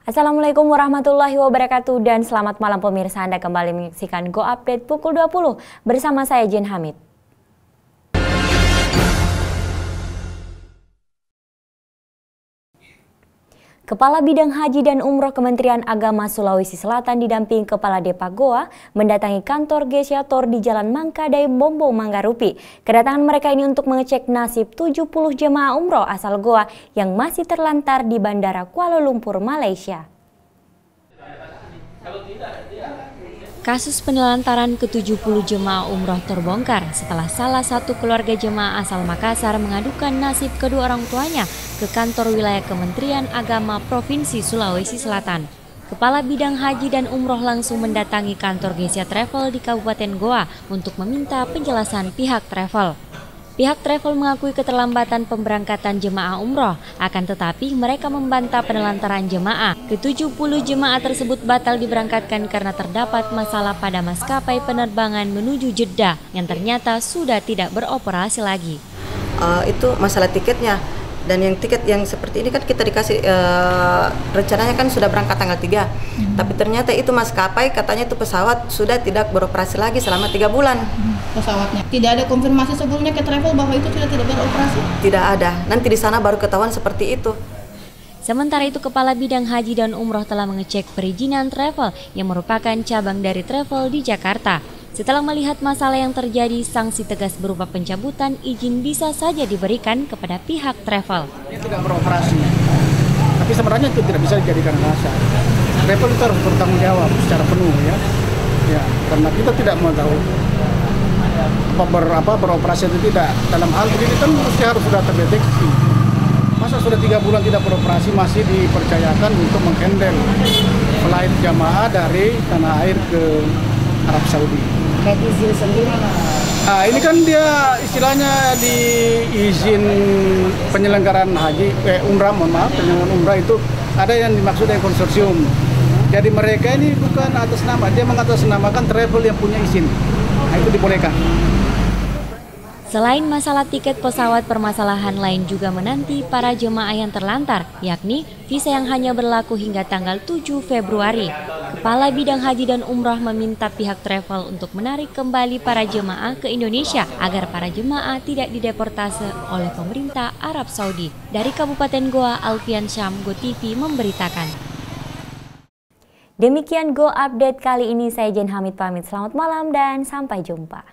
Assalamualaikum warahmatullahi wabarakatuh dan selamat malam pemirsa. Anda kembali menyaksikan Go Update pukul 20 bersama saya Jen Hamid. Kepala Bidang Haji dan Umroh Kementerian Agama Sulawesi Selatan didampingi Kepala Depa Goa mendatangi kantor Gesyator di Jalan Mangkadai, Bombo, Manggarupi. Kedatangan mereka ini untuk mengecek nasib 70 jemaah umroh asal Goa yang masih terlantar di Bandara Kuala Lumpur, Malaysia. Kasus penelantaran ke-70 jemaah umroh terbongkar setelah salah satu keluarga jemaah asal Makassar mengadukan nasib kedua orang tuanya ke kantor wilayah Kementerian Agama Provinsi Sulawesi Selatan. Kepala Bidang Haji dan Umroh langsung mendatangi kantor Gesya Travel di Kabupaten Goa untuk meminta penjelasan pihak travel. Pihak travel mengakui keterlambatan pemberangkatan jemaah umroh, akan tetapi mereka membantah penelantaran jemaah. Ke-70 jemaah tersebut batal diberangkatkan karena terdapat masalah pada maskapai penerbangan menuju Jeddah yang ternyata sudah tidak beroperasi lagi. Itu masalah tiketnya. Dan yang tiket yang seperti ini kan kita dikasih rencananya kan sudah berangkat tanggal 3. Tapi ternyata itu maskapai katanya itu pesawat sudah tidak beroperasi lagi selama 3 bulan. Pesawatnya tidak ada konfirmasi sebelumnya ke travel bahwa itu sudah tidak beroperasi? Tidak ada. Nanti di sana baru ketahuan seperti itu. Sementara itu, Kepala Bidang Haji dan Umroh telah mengecek perizinan travel yang merupakan cabang dari travel di Jakarta. Setelah melihat masalah yang terjadi, sanksi tegas berupa pencabutan izin bisa saja diberikan kepada pihak travel. Dia tidak beroperasi, tapi sebenarnya itu tidak bisa dijadikan alasan. Travel itu harus bertanggung jawab secara penuh ya, karena kita tidak mau tahu beroperasi atau tidak. Dalam hal ini kan harus sudah terdeteksi. Masa sudah 3 bulan tidak beroperasi masih dipercayakan untuk menghandle flight jamaah dari tanah air ke Arab Saudi. Kayak izin sendiri? Ini kan dia istilahnya di izin penyelenggaraan haji, penyelenggaraan umrah itu ada yang dimaksud dengan konsorsium. Jadi mereka ini bukan atas nama, dia mengatasnamakan travel yang punya izin. Nah, itu dibolehkan. Selain masalah tiket pesawat, permasalahan lain juga menanti para jemaah yang terlantar, yakni visa yang hanya berlaku hingga tanggal 7 Februari. Kepala Bidang Haji dan Umroh meminta pihak travel untuk menarik kembali para jemaah ke Indonesia agar para jemaah tidak dideportase oleh pemerintah Arab Saudi. Dari Kabupaten Goa, Alfian Syam, Go TV memberitakan. Demikian Go Update kali ini, saya Jen Hamid pamit. Selamat malam dan sampai jumpa.